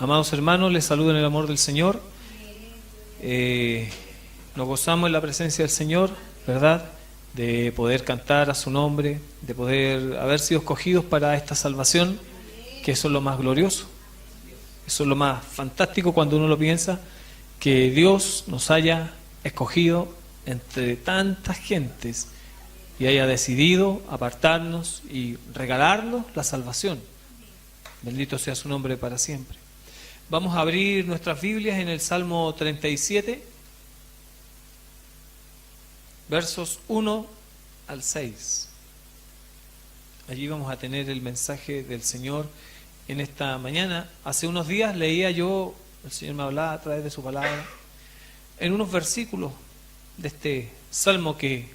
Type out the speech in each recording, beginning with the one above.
Amados hermanos, les saludo en el amor del Señor. Nos gozamos en la presencia del Señor, ¿verdad? De poder cantar a su nombre, de poder haber sido escogidos para esta salvación, que eso es lo más glorioso. Eso es lo más fantástico cuando uno lo piensa, que Dios nos haya escogido entre tantas gentes y haya decidido apartarnos y regalarnos la salvación. Bendito sea su nombre para siempre. Vamos a abrir nuestras Biblias en el Salmo 37, versos 1 al 6. Allí vamos a tener el mensaje del Señor en esta mañana. Hace unos días leía yo, el Señor me hablaba a través de su palabra, en unos versículos de este salmo que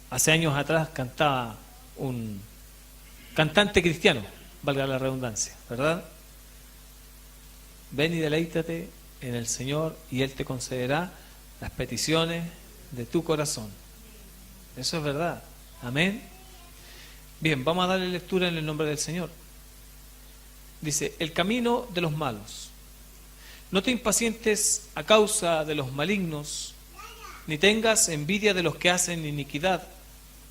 hace años atrás cantaba un cantante cristiano, valga la redundancia, ¿verdad? Ven y deleítate en el Señor y Él te concederá las peticiones de tu corazón. Eso es verdad. Amén. Bien, vamos a darle lectura en el nombre del Señor. Dice, el camino de los malos. No te impacientes a causa de los malignos, ni tengas envidia de los que hacen iniquidad,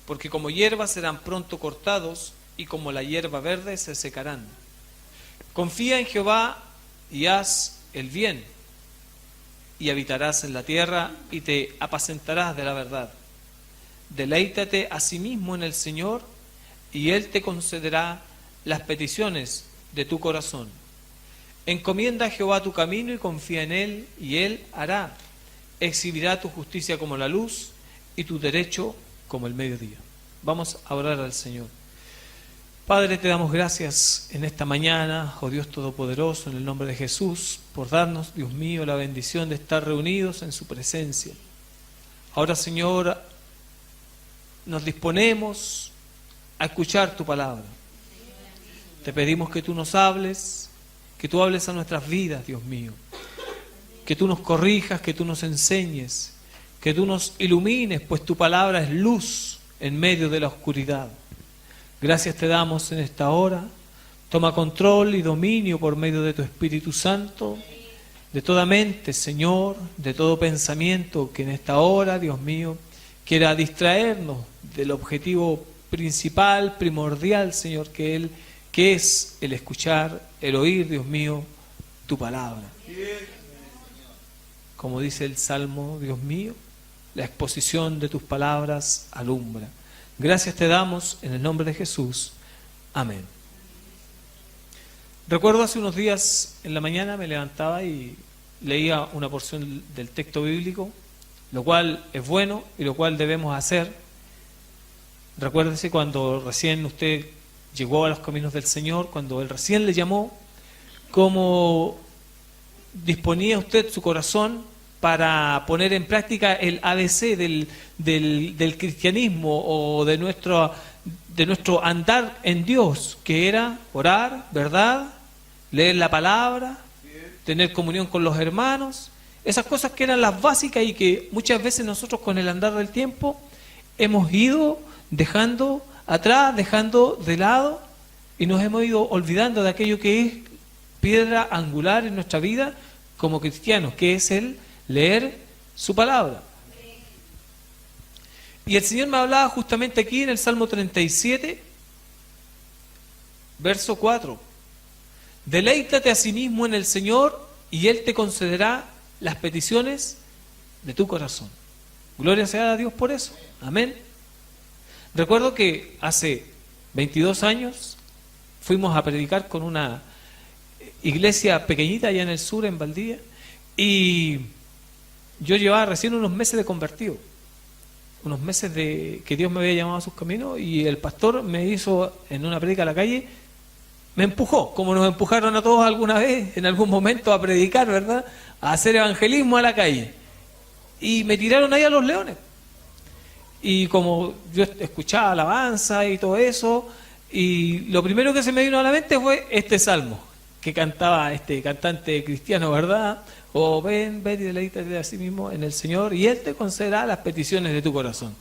porque como hierba serán pronto cortados, y como la hierba verde se secarán. Confía en Jehová y haz el bien, y habitarás en la tierra, y te apacentarás de la verdad. Deleítate asimismo en el Señor, y Él te concederá las peticiones de tu corazón. Encomienda a Jehová tu camino y confía en Él, y Él hará. Exhibirá tu justicia como la luz, y tu derecho como el mediodía. Vamos a orar al Señor. Padre, te damos gracias en esta mañana, oh Dios Todopoderoso, en el nombre de Jesús, por darnos, Dios mío, la bendición de estar reunidos en su presencia. Ahora, Señor, nos disponemos a escuchar tu palabra. Te pedimos que tú nos hables, que tú hables a nuestras vidas, Dios mío. Que tú nos corrijas, que tú nos enseñes, que tú nos ilumines, pues tu palabra es luz en medio de la oscuridad. Gracias te damos en esta hora. Toma control y dominio por medio de tu Espíritu Santo, de toda mente, Señor, de todo pensamiento que en esta hora, Dios mío, quiera distraernos del objetivo principal, primordial, Señor, que es el escuchar, el oír, Dios mío, tu palabra. Como dice el Salmo, Dios mío, la exposición de tus palabras alumbra. Gracias te damos en el nombre de Jesús. Amén. Recuerdo hace unos días en la mañana me levantaba y leía una porción del texto bíblico, lo cual es bueno y lo cual debemos hacer. Recuérdese cuando recién usted llegó a los caminos del Señor, cuando Él recién le llamó, cómo disponía usted su corazón para poner en práctica el ABC del cristianismo o de nuestro andar en Dios, que era orar, ¿verdad? Leer la palabra, tener comunión con los hermanos, esas cosas que eran las básicas y que muchas veces nosotros con el andar del tiempo hemos ido dejando atrás, dejando de lado y nos hemos ido olvidando de aquello que es piedra angular en nuestra vida como cristianos, que es el leer su palabra. Y el Señor me hablaba justamente aquí en el Salmo 37, verso 4. Deleítate a sí mismo en el Señor y Él te concederá las peticiones de tu corazón. Gloria sea a Dios por eso. Amén. Recuerdo que hace 22 años fuimos a predicar con una iglesia pequeñita allá en el sur, en Valdivia, y yo llevaba recién unos meses de convertido, unos meses de que Dios me había llamado a sus caminos, y el pastor me hizo en una prédica a la calle, me empujó, como nos empujaron a todos alguna vez, en algún momento a predicar, ¿verdad?, a hacer evangelismo a la calle, y me tiraron ahí a los leones. Y como yo escuchaba alabanza y todo eso, y lo primero que se me vino a la mente fue este salmo que cantaba este cantante cristiano, ¿verdad? O ven y deleítate a sí mismo en el Señor y Él te concederá las peticiones de tu corazón.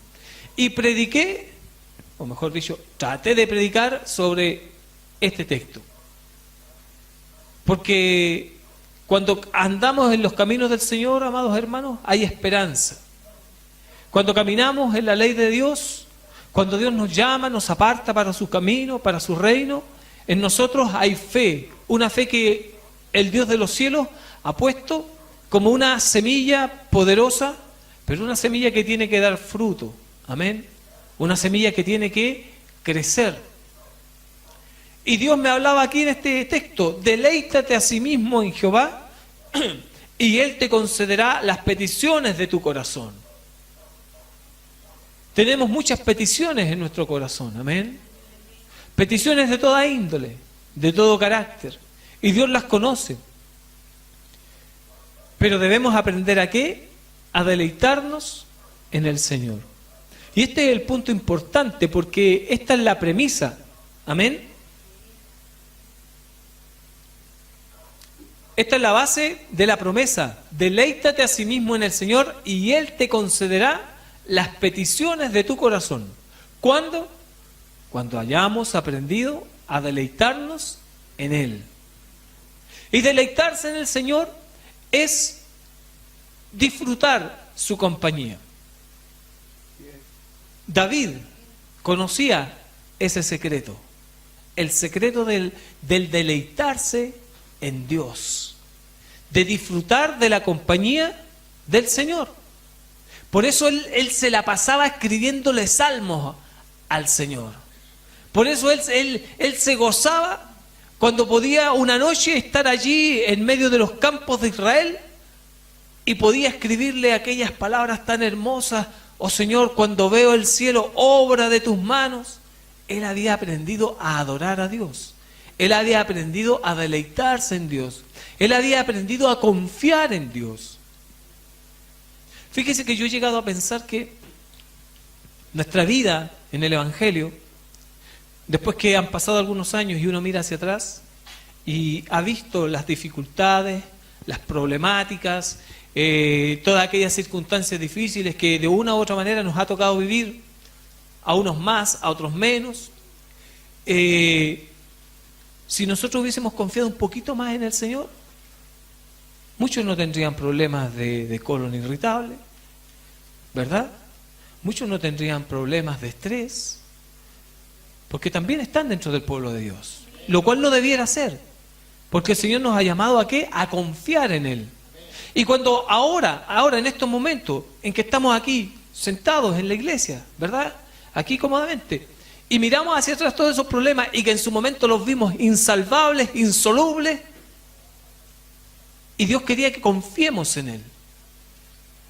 Y prediqué, o mejor dicho, traté de predicar sobre este texto. Porque Cuando andamos en los caminos del Señor, amados hermanos, hay esperanza. Cuando caminamos en la ley de Dios, cuando Dios nos llama, nos aparta para su camino, para su reino, en nosotros hay fe, una fe que el Dios de los cielos ha puesto como una semilla poderosa, pero una semilla que tiene que dar fruto. Amén. Una semilla que tiene que crecer. Y Dios me hablaba aquí en este texto: deleítate a sí mismo en Jehová y Él te concederá las peticiones de tu corazón. Tenemos muchas peticiones en nuestro corazón, amén. Peticiones de toda índole, de todo carácter, y Dios las conoce. Pero debemos aprender ¿a qué? A deleitarnos en el Señor. Y este es el punto importante, porque esta es la premisa, amén. Esta es la base de la promesa: deleítate a sí mismo en el Señor y Él te concederá las peticiones de tu corazón. ¿Cuándo? Cuando hayamos aprendido a deleitarnos en Él. Y deleitarse en el Señor es disfrutar su compañía. David conocía ese secreto, el secreto del deleitarse en Dios, de disfrutar de la compañía del Señor. Por eso él se la pasaba escribiéndole salmos al Señor. Por eso él se gozaba cuando podía una noche estar allí en medio de los campos de Israel y podía escribirle aquellas palabras tan hermosas: oh Señor, cuando veo el cielo, obra de tus manos. Él había aprendido a adorar a Dios. Él había aprendido a deleitarse en Dios. Él había aprendido a confiar en Dios. Fíjese que yo he llegado a pensar que nuestra vida en el Evangelio, después que han pasado algunos años y uno mira hacia atrás y ha visto las dificultades, las problemáticas, todas aquellas circunstancias difíciles que de una u otra manera nos ha tocado vivir, a unos más, a otros menos, si nosotros hubiésemos confiado un poquito más en el Señor, muchos no tendrían problemas de colon irritable, ¿verdad? Muchos no tendrían problemas de estrés, porque también están dentro del pueblo de Dios, lo cual no debiera ser, porque el Señor nos ha llamado ¿a qué? A confiar en Él. Y cuando ahora en estos momentos en que estamos aquí sentados en la iglesia, ¿verdad? Aquí cómodamente, y miramos hacia atrás todos esos problemas y que en su momento los vimos insalvables, insolubles, y Dios quería que confiemos en Él.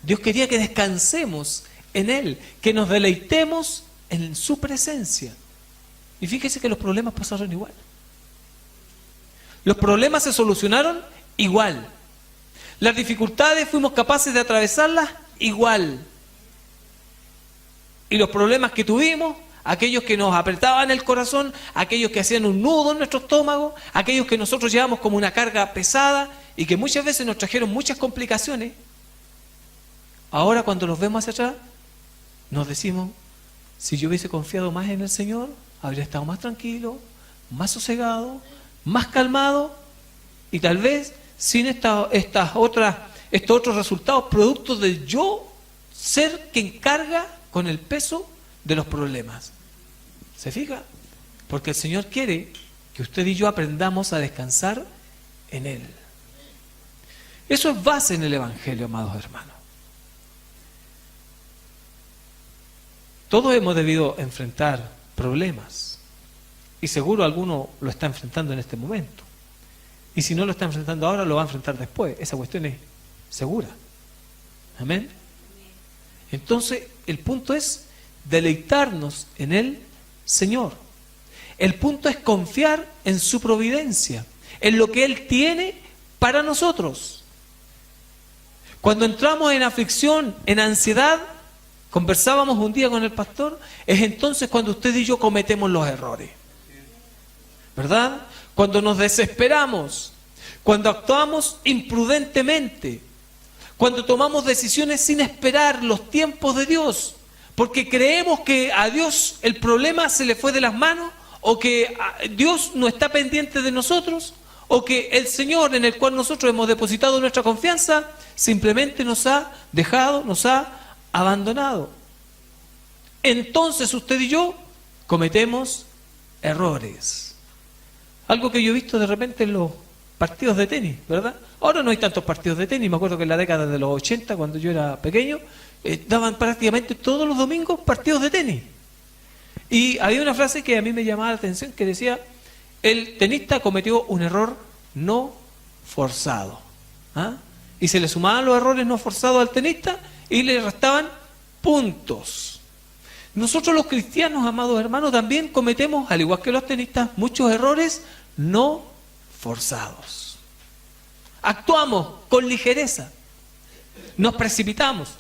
Dios quería que descansemos en Él, que nos deleitemos en su presencia. Y fíjese que los problemas pasaron igual. Los problemas se solucionaron igual. Las dificultades fuimos capaces de atravesarlas igual. Y los problemas que tuvimos, aquellos que nos apretaban el corazón, aquellos que hacían un nudo en nuestro estómago, aquellos que nosotros llevamos como una carga pesada y que muchas veces nos trajeron muchas complicaciones, ahora cuando los vemos hacia atrás, nos decimos: si yo hubiese confiado más en el Señor, habría estado más tranquilo, más sosegado, más calmado, y tal vez sin estos otros resultados, producto de yo ser quien carga con el peso de los problemas. ¿Se fija? Porque el Señor quiere que usted y yo aprendamos a descansar en Él. Eso es base en el Evangelio, amados hermanos. Todos hemos debido enfrentar problemas, y seguro alguno lo está enfrentando en este momento, y si no lo está enfrentando ahora, lo va a enfrentar después. Esa cuestión es segura. Amén. Entonces el punto es deleitarnos en el Señor. El punto es confiar en su providencia, en lo que Él tiene para nosotros. Cuando entramos en aflicción, en ansiedad, conversábamos un día con el pastor, es entonces cuando usted y yo cometemos los errores, ¿verdad? Cuando nos desesperamos, cuando actuamos imprudentemente, cuando tomamos decisiones sin esperar los tiempos de Dios, porque creemos que a Dios el problema se le fue de las manos, o que Dios no está pendiente de nosotros, o que el Señor en el cual nosotros hemos depositado nuestra confianza simplemente nos ha dejado, nos ha abandonado. Entonces usted y yo cometemos errores. Algo que yo he visto de repente en los partidos de tenis, ¿verdad? Ahora no hay tantos partidos de tenis. Me acuerdo que en la década de los 80, cuando yo era pequeño, daban prácticamente todos los domingos partidos de tenis. Y había una frase que a mí me llamaba la atención, que decía: el tenista cometió un error no forzado. ¿Ah? Y se le sumaban los errores no forzados al tenista y le restaban puntos. Nosotros los cristianos, amados hermanos, también cometemos, al igual que los tenistas, muchos errores no forzados. Actuamos con ligereza, nos precipitamos,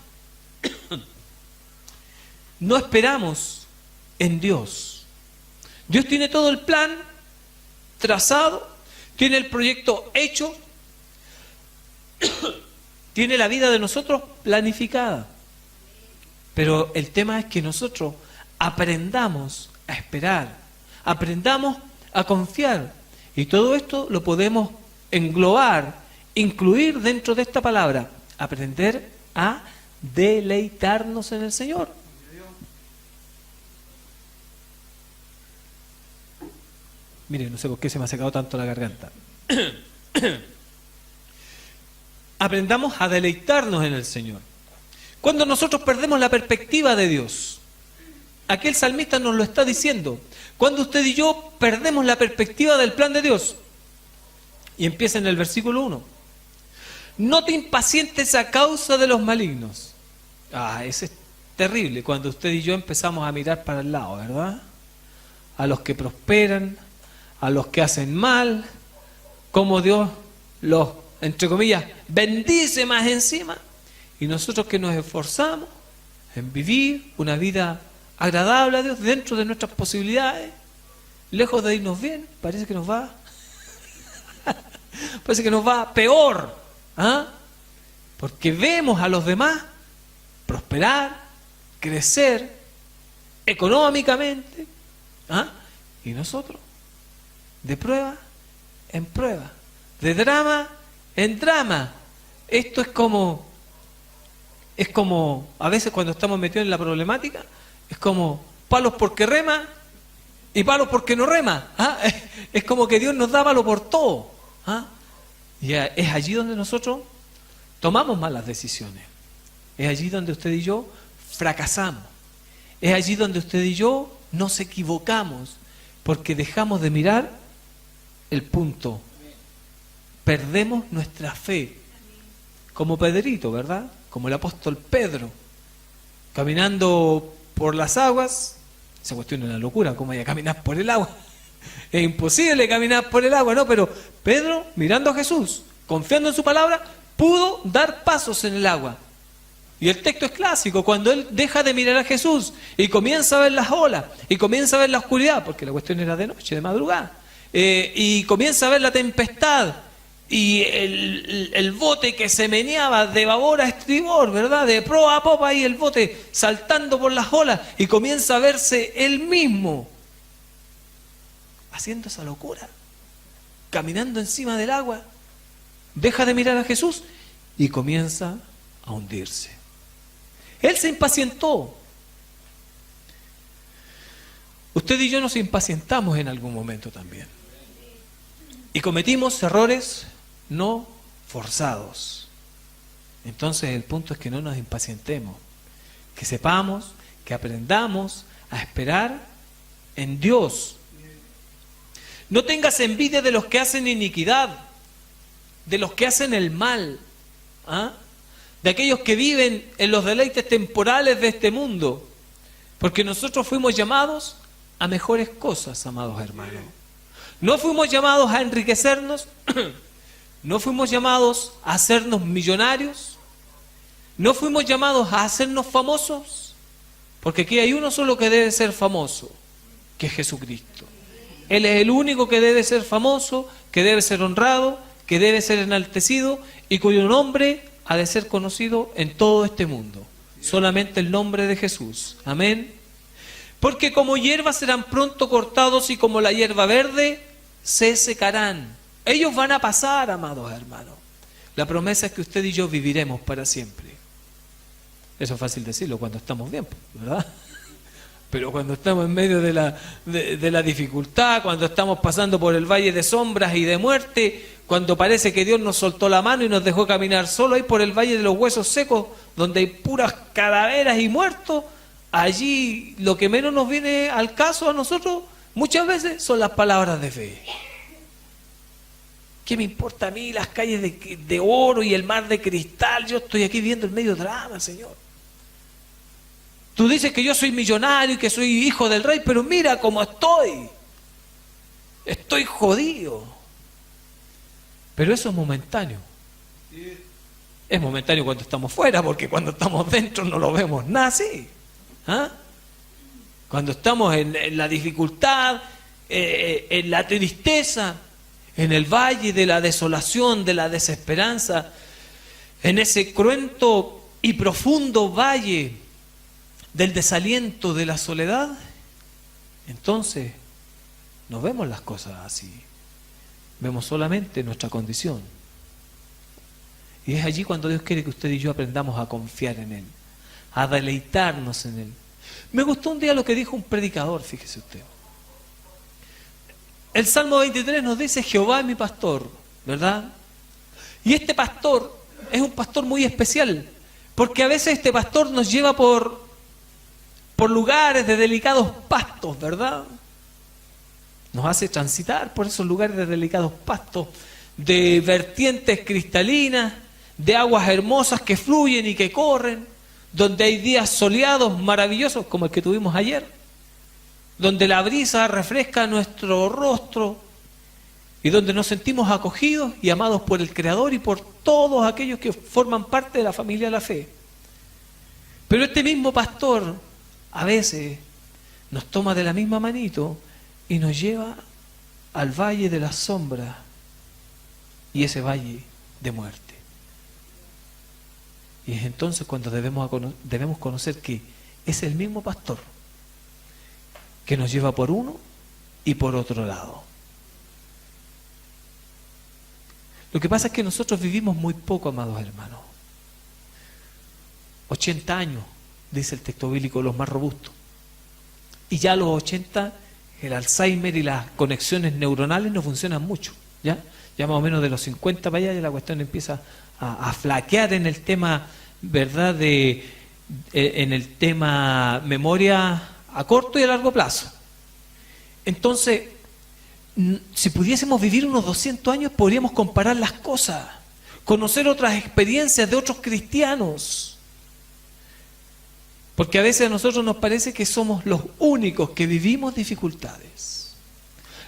no esperamos en Dios. Dios tiene todo el plan trazado, tiene el proyecto hecho, tiene la vida de nosotros planificada. Pero el tema es que nosotros aprendamos a esperar, aprendamos a confiar. Y todo esto lo podemos englobar, incluir dentro de esta palabra: aprender a deleitarnos en el Señor. Mire, no sé por qué se me ha secado tanto la garganta. Aprendamos a deleitarnos en el Señor. Cuando nosotros perdemos la perspectiva de Dios, aquí el salmista nos lo está diciendo, cuando usted y yo perdemos la perspectiva del plan de Dios, y empieza en el versículo 1, no te impacientes a causa de los malignos. Ese es terrible, cuando usted y yo empezamos a mirar para el lado, ¿verdad? A los que prosperan, a los que hacen mal, como Dios los, entre comillas, bendice más encima. Y nosotros que nos esforzamos en vivir una vida agradable a Dios dentro de nuestras posibilidades, lejos de irnos bien, parece que nos va parece que nos va peor, ¿ah? Porque vemos a los demás prosperar, crecer económicamente, ¿ah? Y nosotros de prueba en prueba, de drama en drama. Esto es como a veces cuando estamos metidos en la problemática, es como palos porque rema y palos porque no rema. ¿Ah? Es como que Dios nos da palo por todo. ¿Ah? Y es allí donde nosotros tomamos malas decisiones. Es allí donde usted y yo fracasamos. Es allí donde usted y yo nos equivocamos, porque dejamos de mirar el punto. Perdemos nuestra fe. Como Pedrito, ¿verdad? Como el apóstol Pedro, caminando por las aguas. Esa cuestión es una locura, ¿cómo hay a caminar por el agua? Es imposible caminar por el agua, ¿no? Pero Pedro, mirando a Jesús, confiando en su palabra, pudo dar pasos en el agua. Y el texto es clásico, cuando él deja de mirar a Jesús y comienza a ver las olas, y comienza a ver la oscuridad, porque la cuestión era de noche, de madrugada, y comienza a ver la tempestad, y el bote que se meneaba de babor a estribor, ¿verdad? De proa a popa, y el bote saltando por las olas, y comienza a verse él mismo haciendo esa locura, caminando encima del agua. Deja de mirar a Jesús y comienza a hundirse. Él se impacientó. Usted y yo nos impacientamos en algún momento también. Y cometimos errores no forzados. Entonces el punto es que no nos impacientemos, que sepamos, que aprendamos a esperar en Dios. No tengas envidia de los que hacen iniquidad, de los que hacen el mal, ¿ah? De aquellos que viven en los deleites temporales de este mundo, porque nosotros fuimos llamados a mejores cosas, amados hermanos. No fuimos llamados a enriquecernos, no fuimos llamados a hacernos millonarios, no fuimos llamados a hacernos famosos, porque aquí hay uno solo que debe ser famoso, que es Jesucristo. Él es el único que debe ser famoso, que debe ser honrado, que debe ser enaltecido y cuyo nombre ha de ser conocido en todo este mundo. Solamente el nombre de Jesús. Amén. Porque como hierba serán pronto cortados y como la hierba verde se secarán. Ellos van a pasar, amados hermanos. La promesa es que usted y yo viviremos para siempre. Eso es fácil decirlo cuando estamos bien, ¿verdad? Pero cuando estamos en medio de la dificultad, cuando estamos pasando por el valle de sombras y de muerte, cuando parece que Dios nos soltó la mano y nos dejó caminar solo ahí por el valle de los huesos secos, donde hay puras calaveras y muertos, allí lo que menos nos viene al caso a nosotros muchas veces son las palabras de fe. ¿Qué me importa a mí las calles de oro y el mar de cristal? Yo estoy aquí viendo el medio drama, Señor. Tú dices que yo soy millonario y que soy hijo del rey, pero mira cómo estoy. Estoy jodido. Pero eso es momentáneo. Es momentáneo cuando estamos fuera, porque cuando estamos dentro no lo vemos nada así. ¿Ah? Cuando estamos en la dificultad, en la tristeza, en el valle de la desolación, de la desesperanza, en ese cruento y profundo valle del desaliento, de la soledad, entonces no vemos las cosas así. Vemos solamente nuestra condición. Y es allí cuando Dios quiere que usted y yo aprendamos a confiar en Él, a deleitarnos en Él. Me gustó un día lo que dijo un predicador, fíjese usted. El Salmo 23 nos dice: Jehová es mi pastor, ¿verdad? Y este pastor es un pastor muy especial, porque a veces este pastor nos lleva por lugares de delicados pastos, ¿verdad? Nos hace transitar por esos lugares de delicados pastos, de vertientes cristalinas, de aguas hermosas que fluyen y que corren, donde hay días soleados maravillosos como el que tuvimos ayer, donde la brisa refresca nuestro rostro y donde nos sentimos acogidos y amados por el Creador y por todos aquellos que forman parte de la familia de la fe. Pero este mismo pastor a veces nos toma de la misma manito y nos lleva al valle de la sombra y ese valle de muerte. Y es entonces cuando debemos conocer que es el mismo pastor que nos lleva por uno y por otro lado. Lo que pasa es que nosotros vivimos muy poco, amados hermanos. 80 años, dice el texto bíblico, los más robustos. Y ya a los 80, el Alzheimer y las conexiones neuronales no funcionan mucho. Ya más o menos de los 50 para allá ya la cuestión empieza a flaquear en el tema, ¿verdad?, en el tema memoria a corto y a largo plazo. Entonces, si pudiésemos vivir unos 200 años, podríamos comparar las cosas, conocer otras experiencias de otros cristianos. Porque a veces a nosotros nos parece que somos los únicos que vivimos dificultades,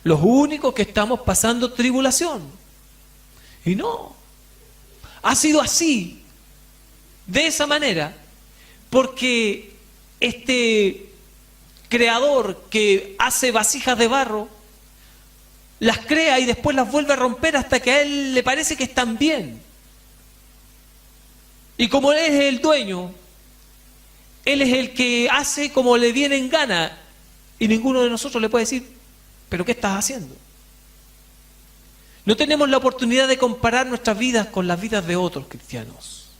los únicos que estamos pasando tribulación. Y no, ha sido así, de esa manera, porque este creador que hace vasijas de barro, las crea y después las vuelve a romper hasta que a él le parece que están bien. Y como él es el dueño, él es el que hace como le viene en gana y ninguno de nosotros le puede decir: ¿pero qué estás haciendo? No tenemos la oportunidad de comparar nuestras vidas con las vidas de otros cristianos.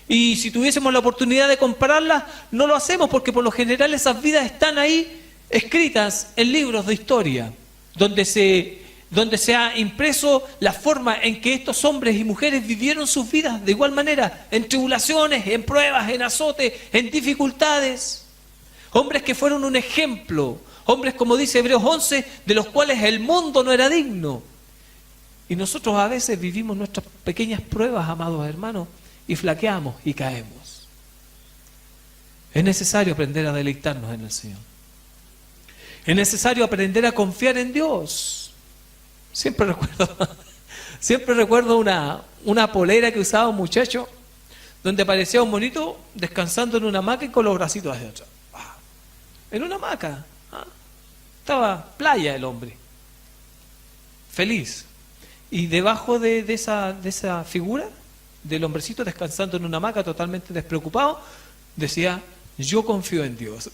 Y si tuviésemos la oportunidad de compararlas, no lo hacemos porque por lo general esas vidas están ahí escritas en libros de historia, donde se ha impreso la forma en que estos hombres y mujeres vivieron sus vidas de igual manera, en tribulaciones, en pruebas, en azotes, en dificultades. Hombres que fueron un ejemplo, hombres, como dice Hebreos 11, de los cuales el mundo no era digno. Y nosotros a veces vivimos nuestras pequeñas pruebas, amados hermanos, y flaqueamos y caemos. Es necesario aprender a deleitarnos en el Señor. Es necesario aprender a confiar en Dios. Siempre recuerdo una polera que usaba un muchacho, donde aparecía un monito descansando en una hamaca y con los bracitos hacia atrás. En una hamaca. Estaba playa el hombre. Feliz. Y debajo de esa figura del hombrecito descansando en una hamaca totalmente despreocupado, decía: yo confío en Dios.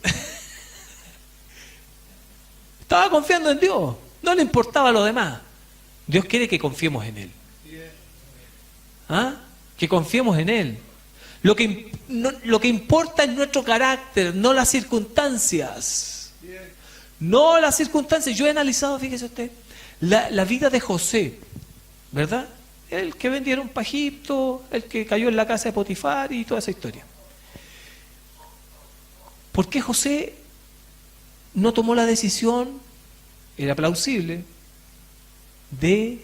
Estaba confiando en Dios, no le importaba lo demás. Dios quiere que confiemos en Él. ¿Ah? Que confiemos en Él. Lo que importa es nuestro carácter, no las circunstancias. No las circunstancias. Yo he analizado, fíjese usted, la vida de José, ¿verdad? El que vendieron para Egipto, el que cayó en la casa de Potifar y toda esa historia. ¿Por qué José no tomó la decisión, era plausible, de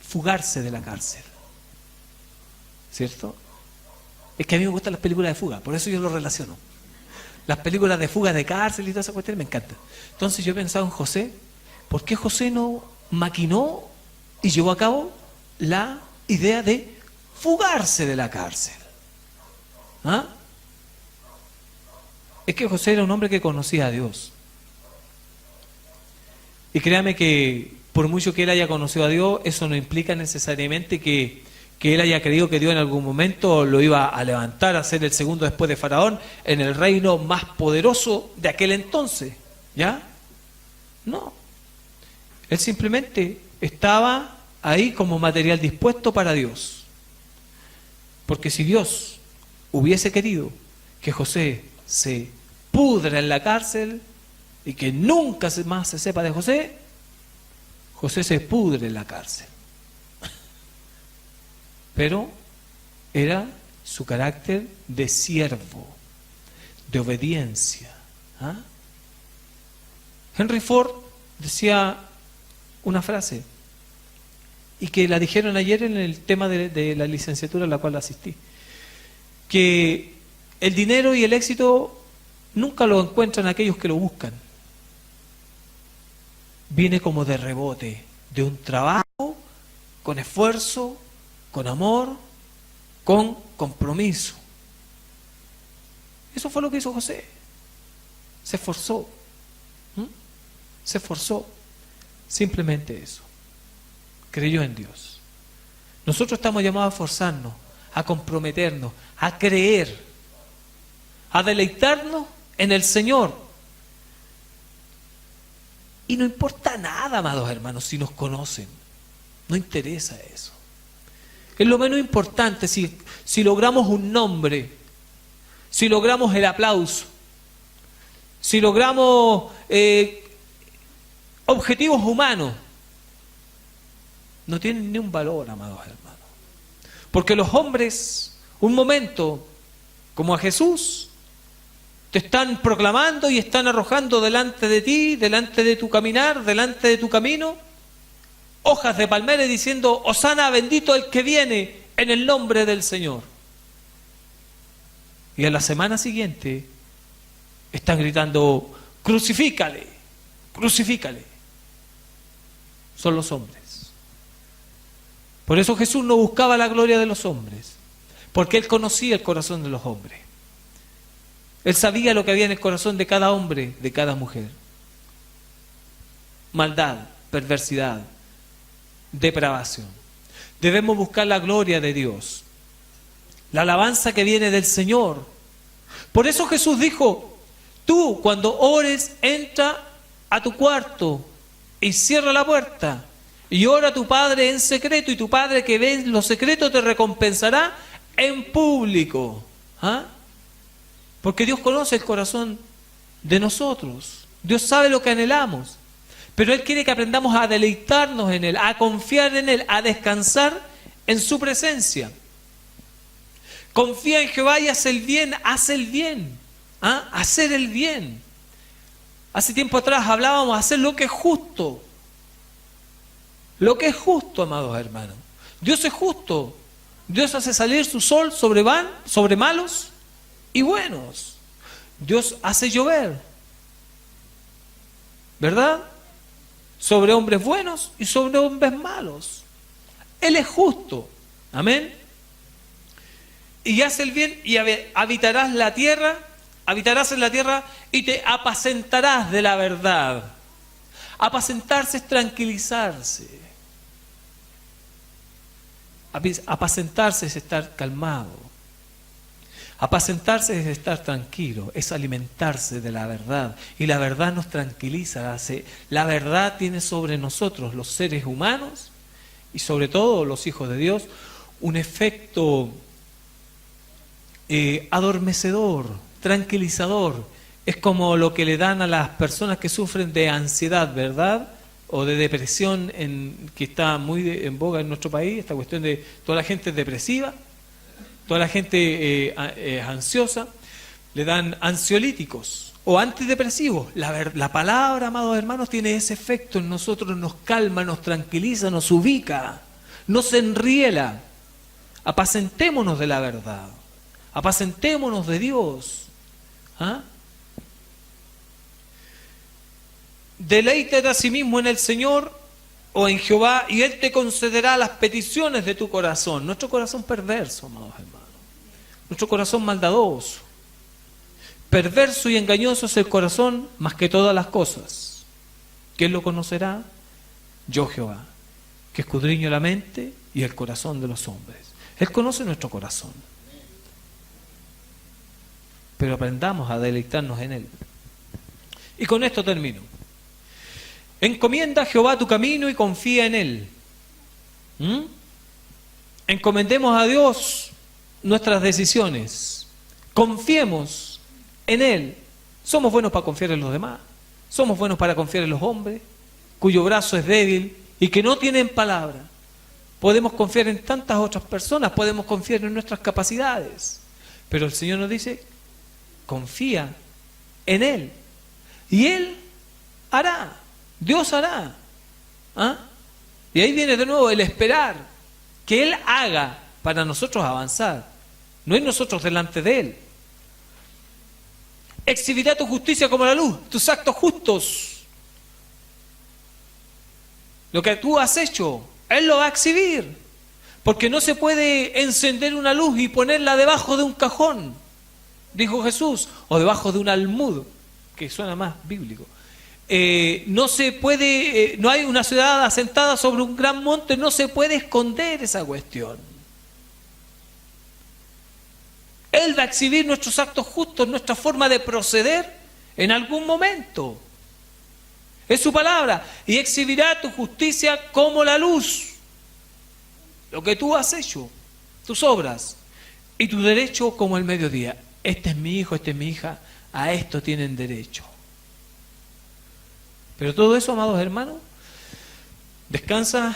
fugarse de la cárcel? ¿Cierto? Es que a mí me gustan las películas de fuga, por eso yo lo relaciono. Las películas de fuga de cárcel y toda esa cuestión me encantan. Entonces yo he pensado en José, ¿por qué José no maquinó y llevó a cabo la idea de fugarse de la cárcel? ¿Ah? Es que José era un hombre que conocía a Dios. Y créame que por mucho que él haya conocido a Dios, eso no implica necesariamente que él haya creído que Dios en algún momento lo iba a levantar a ser el segundo después de Faraón en el reino más poderoso de aquel entonces. ¿Ya? No. Él simplemente estaba ahí como material dispuesto para Dios. Porque si Dios hubiese querido que José se pudra en la cárcel y que nunca más se sepa de José, José se pudre en la cárcel. Pero era su carácter de siervo, de obediencia. ¿Ah? Henry Ford decía una frase, y que la dijeron ayer en el tema de la licenciatura a la cual asistí, que el dinero y el éxito nunca lo encuentran aquellos que lo buscan. Viene como de rebote, de un trabajo, con esfuerzo, con amor, con compromiso. Eso fue lo que hizo José. Se esforzó. Se esforzó. Simplemente eso. Creyó en Dios. Nosotros estamos llamados a esforzarnos, a comprometernos, a creer, a deleitarnos en el Señor. Y no importa nada, amados hermanos, si nos conocen. No interesa eso. Es lo menos importante si logramos un nombre, si logramos el aplauso, si logramos objetivos humanos. No tienen ni un valor, amados hermanos. Porque los hombres, un momento, como a Jesús, te están proclamando y están arrojando delante de ti, delante de tu caminar, delante de tu camino, hojas de palmera diciendo: Hosana, bendito el que viene en el nombre del Señor. Y a la semana siguiente están gritando: crucifícale, crucifícale. Son los hombres. Por eso Jesús no buscaba la gloria de los hombres, porque Él conocía el corazón de los hombres. Él sabía lo que había en el corazón de cada hombre, de cada mujer. Maldad, perversidad, depravación. Debemos buscar la gloria de Dios, la alabanza que viene del Señor. Por eso Jesús dijo: tú cuando ores, entra a tu cuarto y cierra la puerta y ora a tu Padre en secreto, y tu Padre que ve en lo secreto te recompensará en público. ¿Ah? Porque Dios conoce el corazón de nosotros. Dios sabe lo que anhelamos. Pero Él quiere que aprendamos a deleitarnos en Él, a confiar en Él, a descansar en su presencia. Confía en Jehová y haz el bien, haz el bien. ¿Ah? Hacer el bien. Hace tiempo atrás hablábamos de hacer lo que es justo. Lo que es justo, amados hermanos. Dios es justo. Dios hace salir su sol sobre malos y buenos. Dios hace llover, ¿verdad? Sobre hombres buenos y sobre hombres malos. Él es justo. Amén. Y hace el bien y habitarás en la tierra y te apacentarás de la verdad. Apacentarse es tranquilizarse. Apacentarse es estar calmado. Apacentarse es estar tranquilo, es alimentarse de la verdad. Y la verdad nos tranquiliza. La verdad tiene sobre nosotros, los seres humanos, y sobre todo los hijos de Dios, un efecto adormecedor, tranquilizador. Es como lo que le dan a las personas que sufren de ansiedad, ¿verdad? O de depresión, que está muy en boga en nuestro país, esta cuestión de toda la gente es depresiva, toda la gente es ansiosa, le dan ansiolíticos o antidepresivos. La palabra, amados hermanos, tiene ese efecto en nosotros, nos calma, nos tranquiliza, nos ubica, nos enriela. Apacentémonos de la verdad, apacentémonos de Dios. ¿Ah? Deleítate a sí mismo en el Señor o en Jehová, y Él te concederá las peticiones de tu corazón. Nuestro corazón perverso, amados hermanos, nuestro corazón maldadoso, perverso y engañoso es el corazón más que todas las cosas. ¿Quién lo conocerá? Yo, Jehová, que escudriño la mente y el corazón de los hombres. Él conoce nuestro corazón, pero aprendamos a deleitarnos en Él. Y con esto termino. Encomienda a Jehová tu camino y confía en Él. Encomendemos a Dios nuestras decisiones. Confiemos en Él. Somos buenos para confiar en los demás. Somos buenos para confiar en los hombres, cuyo brazo es débil y que no tienen palabra. Podemos confiar en tantas otras personas, podemos confiar en nuestras capacidades. Pero el Señor nos dice, confía en Él. Y Él hará. Dios hará. ¿Ah? Y ahí viene de nuevo el esperar que Él haga para nosotros avanzar. No es nosotros delante de Él. Exhibirá tu justicia como la luz, tus actos justos. Lo que tú has hecho, Él lo va a exhibir. Porque no se puede encender una luz y ponerla debajo de un cajón, dijo Jesús, o debajo de un almud, que suena más bíblico. No se puede, no hay una ciudad asentada sobre un gran monte, no se puede esconder esa cuestión. Él va a exhibir nuestros actos justos, nuestra forma de proceder en algún momento. Es su palabra. Y exhibirá tu justicia como la luz. Lo que tú has hecho, tus obras, y tu derecho como el mediodía. Este es mi hijo, esta es mi hija, a esto tienen derecho. Pero todo eso, amados hermanos, descansa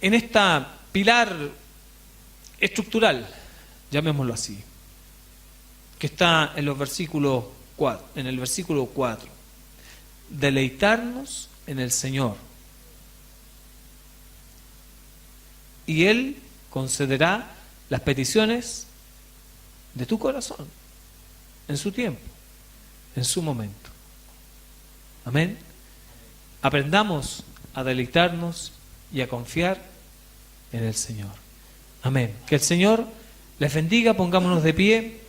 en esta pilar estructural, llamémoslo así, que está en los versículos 4, en el versículo 4. Deleitarnos en el Señor, y Él concederá las peticiones de tu corazón en su tiempo, en su momento. Amén. Aprendamos a deleitarnos y a confiar en el Señor. Amén. Que el Señor les bendiga, pongámonos de pie.